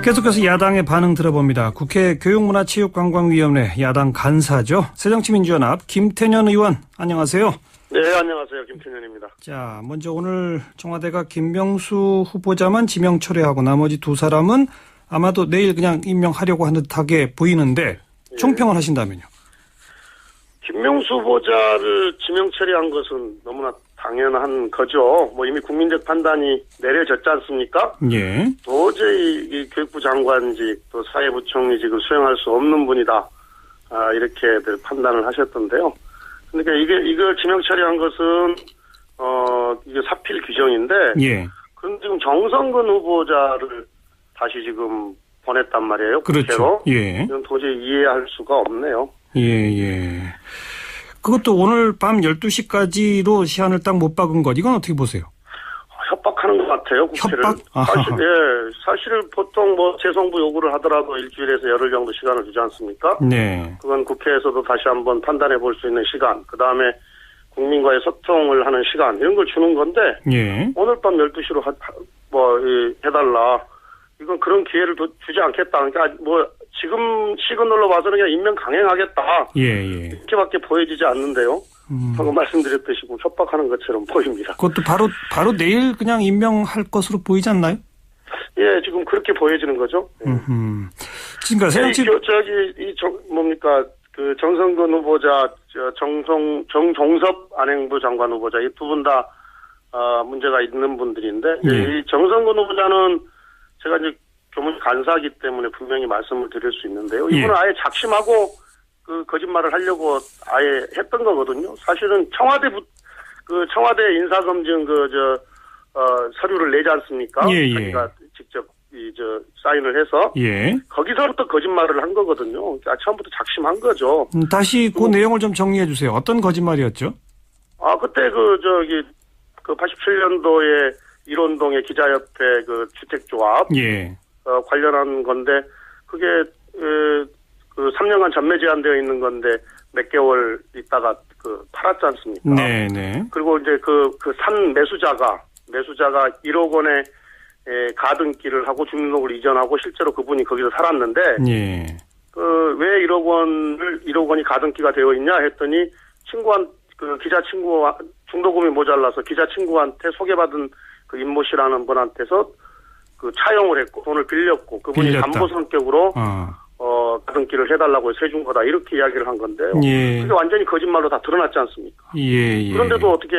계속해서 야당의 반응 들어봅니다. 국회 교육문화체육관광위원회 야당 간사죠. 새정치민주연합 김태년 의원 안녕하세요. 네, 안녕하세요. 김태년입니다. 자, 먼저 오늘 청와대가 김명수 후보자만 지명 철회하고 나머지 두 사람은 아마도 내일 그냥 임명하려고 하는 듯하게 보이는데 총평을 하신다면요. 김명수 후보자를 지명 처리한 것은 너무나 당연한 거죠. 이미 국민적 판단이 내려졌지 않습니까? 예. 도저히 이 교육부 장관직 또 사회부총리직을 수행할 수 없는 분이다. 이렇게들 판단을 하셨던데요. 그러니까 이걸 지명 처리한 것은 이게 사필 규정인데. 예. 그럼 지금 정성근 후보자를 다시 지금 보냈단 말이에요. 그렇죠. 예. 이건 도저히 이해할 수가 없네요. 예. 그것도 오늘 밤 12시까지로 시한을 딱 못 박은 것, 이건 어떻게 보세요? 협박하는 것 같아요, 국회를. 협박? 사실은 보통 재송부 요구를 하더라도 일주일에서 열흘 정도 시간을 주지 않습니까? 네. 그건 국회에서도 다시 한번 판단해 볼 수 있는 시간, 그 다음에 국민과의 소통을 하는 시간, 이런 걸 주는 건데, 예. 오늘 밤 12시로 해달라. 이건 그런 기회를 주지 않겠다. 그러니까 지금 시그널로 봐서는 그냥 임명 강행하겠다. 예. 이렇게밖에 보여지지 않는데요. 방금 말씀드렸듯이 협박하는 것처럼 보입니다. 그것도 바로 내일 그냥 임명할 것으로 보이지 않나요? 예, 지금 그렇게 보여지는 거죠. 그러니까 정성근 후보자, 정종섭 안행부 장관 후보자, 이 두 분 다 문제가 있는 분들인데, 이 정성근 후보자는 제가 이제 교문 간사이기 때문에 분명히 말씀을 드릴 수 있는데요. 이분은 아예 작심하고 그 거짓말을 하려고 아예 했던 거거든요. 사실은 청와대 인사검증 서류를 내지 않습니까? 자기가 직접 사인을 해서 거기서부터 거짓말을 한 거거든요. 처음부터 작심한 거죠. 다시 그 내용을 좀 정리해 주세요. 어떤 거짓말이었죠? 그때 87년도에 일원동의 기자협회 주택조합 관련한 건데 그게 3년간 전매 제한되어 있는 건데 몇 개월 있다가 팔았지 않습니까? 네. 그리고 이제 산 매수자가 1억 원의 가등기를 하고 주민등록을 이전하고 실제로 그분이 거기서 살았는데 왜 1억 원이 가등기가 되어 있냐 했더니 기자 친구 중도금이 모자라서 기자 친구한테 소개받은 임모 씨라는 분한테서 차용을 했고 돈을 빌렸고 그분이 담보 성격으로 가등기를 해달라고 해서 해준 거다 이렇게 이야기를 한 건데요. 그게 완전히 거짓말로 다 드러났지 않습니까? 그런데도 어떻게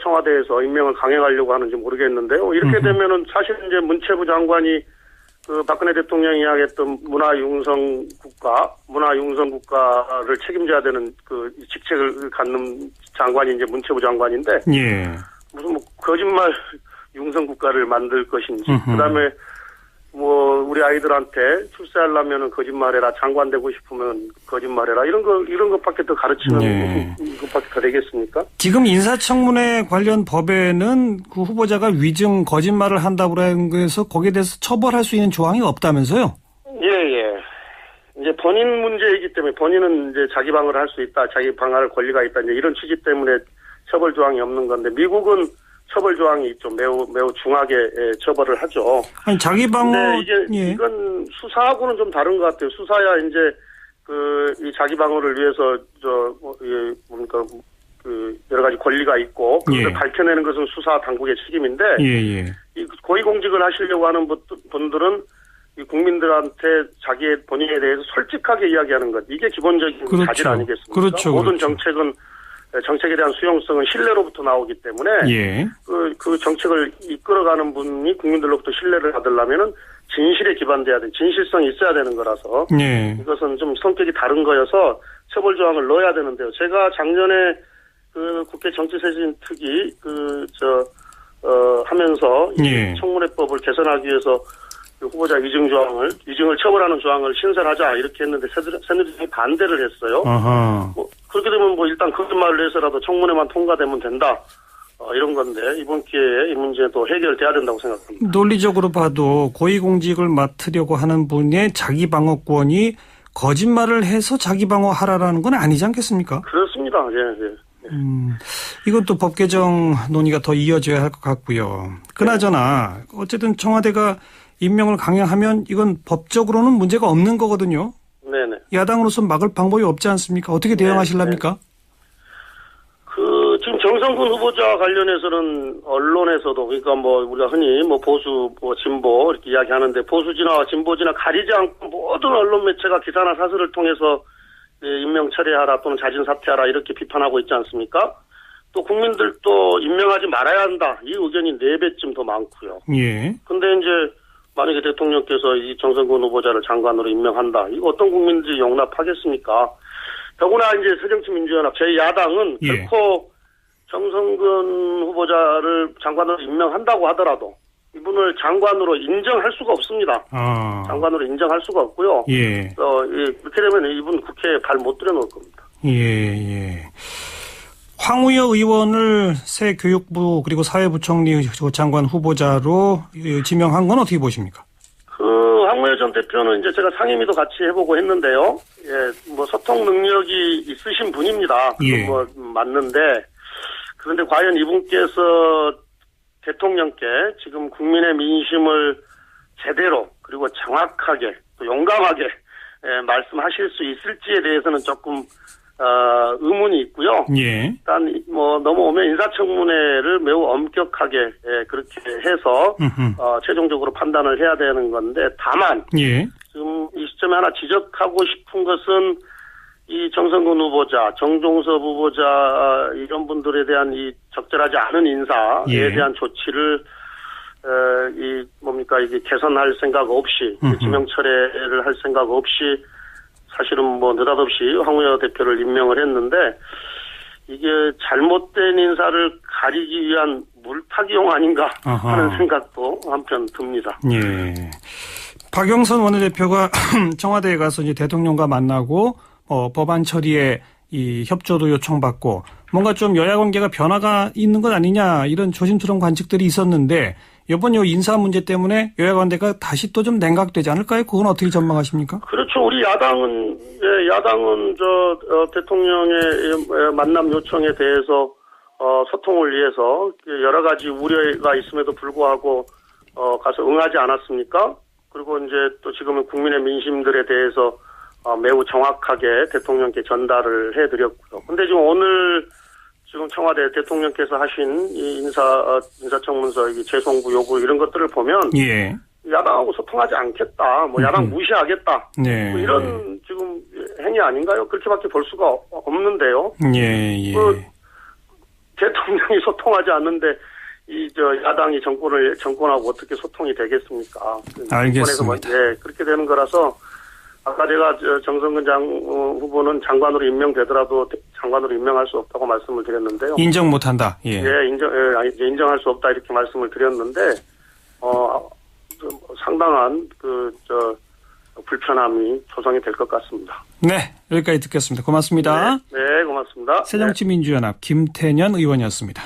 청와대에서 임명을 강행하려고 하는지 모르겠는데요. 이렇게 되면은 사실 이제 문체부 장관이 박근혜 대통령이 이야기했던 문화융성 국가를 책임져야 되는 직책을 갖는 장관이 이제 문체부 장관인데 무슨 거짓말 융성 국가를 만들 것인지 그다음에 우리 아이들한테 출세하려면은 거짓말해라, 장관 되고 싶으면 거짓말해라 이런 것밖에 더 가르치는 것밖에 더 되겠습니까? 지금 인사청문회 관련 법에는 그 후보자가 위증 거짓말을 한다고 해서 거기에 대해서 처벌할 수 있는 조항이 없다면서요? 예. 이제 본인 문제이기 때문에 본인은 이제 자기 방어를 할 수 있다, 자기 방어할 권리가 있다 이제 이런 취지 때문에 처벌 조항이 없는 건데 미국은 처벌 조항이 있죠. 매우 중하게 처벌을 하죠. 아니 자기 방어 이건 수사하고는 좀 다른 것 같아요. 수사야 이제 이 자기 방어를 위해서 여러 가지 권리가 있고 그걸 밝혀내는 것은 수사 당국의 책임인데 이 고위공직을 하시려고 하는 분들은 이 국민들한테 본인에 대해서 솔직하게 이야기하는 것 이게 기본적인 자질 아니겠습니까? 그렇죠. 모든 정책에 대한 수용성은 신뢰로부터 나오기 때문에 그 정책을 이끌어가는 분이 국민들로부터 신뢰를 받으려면은 진실에 기반돼야 돼. 진실성이 있어야 되는 거라서 이것은 좀 성격이 다른 거여서 처벌 조항을 넣어야 되는데요. 제가 작년에 국회 정치쇄신특위 하면서 청문회법을 개선하기 위해서 후보자 위증을 처벌하는 조항을 신설하자 이렇게 했는데 새누리당이 반대를 했어요. 그렇게 되면 일단 거짓말을 해서라도 청문회만 통과되면 된다. 이런 건데 이번 기회에 이 문제도 해결돼야 된다고 생각합니다. 논리적으로 봐도 고위공직을 맡으려고 하는 분의 자기 방어권이 거짓말을 해서 자기 방어하라라는 건 아니지 않겠습니까? 그렇습니다. 이것도 법 개정 논의가 더 이어져야 할 것 같고요. 그나저나 어쨌든 청와대가 임명을 강행하면 이건 법적으로는 문제가 없는 거거든요. 네네. 야당으로서 막을 방법이 없지 않습니까? 어떻게 대응하실랍니까? 지금 정성근 후보자 관련해서는 언론에서도 그러니까 우리가 흔히 보수, 진보 이렇게 이야기하는데 보수지나 진보지나 가리지 않고 모든 언론 매체가 기사나 사설을 통해서 임명 철회하라 또는 자진 사퇴하라 이렇게 비판하고 있지 않습니까? 또 국민들도 임명하지 말아야 한다 이 의견이 4배쯤 더 많고요. 예. 근데 이제 만약에 대통령께서 이 정성근 후보자를 장관으로 임명한다 이거 어떤 국민들이 용납하겠습니까? 더구나 이제 새정치민주연합 제2야당은 결코 정성근 후보자를 장관으로 임명한다고 하더라도 이분을 장관으로 인정할 수가 없습니다. 장관으로 인정할 수가 없고요. 예. 그렇게 되면 이분 국회에 발 못 들여놓을 겁니다. 예. 황우여 의원을 새 교육부 그리고 사회부총리 장관 후보자로 지명한 건 어떻게 보십니까? 황우여 전 대표는 이제 제가 상임위도 같이 해보고 했는데요. 소통 능력이 있으신 분입니다. 그건 맞는데, 그런데 과연 이분께서 대통령께 지금 국민의 민심을 제대로 그리고 정확하게 또 용감하게 말씀하실 수 있을지에 대해서는 조금 의문이 있고요. 예. 일단 넘어오면 인사청문회를 매우 엄격하게 그렇게 해서 최종적으로 판단을 해야 되는 건데 다만 지금 이 시점에 하나 지적하고 싶은 것은 이 정성근 후보자, 정종섭 후보자 이런 분들에 대한 이 적절하지 않은 인사에 대한 조치를 이게 개선할 생각 없이 지명 철회를 할 생각 없이 사실은 느닷없이 황우여 대표를 임명을 했는데 이게 잘못된 인사를 가리기 위한 물타기용 아닌가 하는 생각도 한편 듭니다. 예. 박영선 원내대표가 청와대에 가서 이제 대통령과 만나고 법안 처리에 이 협조도 요청받고 뭔가 좀 여야 관계가 변화가 있는 것 아니냐 이런 조심스러운 관측들이 있었는데 이번 인사 문제 때문에 여야 관계가 다시 또 좀 냉각되지 않을까요? 그건 어떻게 전망하십니까? 그렇죠. 우리 야당은 대통령의 만남 요청에 대해서 소통을 위해서 여러 가지 우려가 있음에도 불구하고 가서 응하지 않았습니까? 그리고 이제 또 지금은 국민의 민심들에 대해서 매우 정확하게 대통령께 전달을 해드렸고요. 근데 지금 오늘 지금 청와대 대통령께서 하신 이 인사청문서 재송부 요구 이런 것들을 보면 야당하고 소통하지 않겠다, 야당 무시하겠다, 이런 지금 행위 아닌가요? 그렇게밖에 볼 수가 없는데요. 대통령이 소통하지 않는데 야당이 정권하고 어떻게 소통이 되겠습니까? 알겠습니다. 그렇게 되는 거라서. 아까 제가 정성근 후보는 장관으로 임명되더라도 장관으로 임명할 수 없다고 말씀을 드렸는데요. 인정 못한다. 인정할 수 없다 이렇게 말씀을 드렸는데 상당한 불편함이 조성이 될 것 같습니다. 네, 여기까지 듣겠습니다. 고맙습니다. 네, 고맙습니다. 새정치민주연합 김태년 의원이었습니다.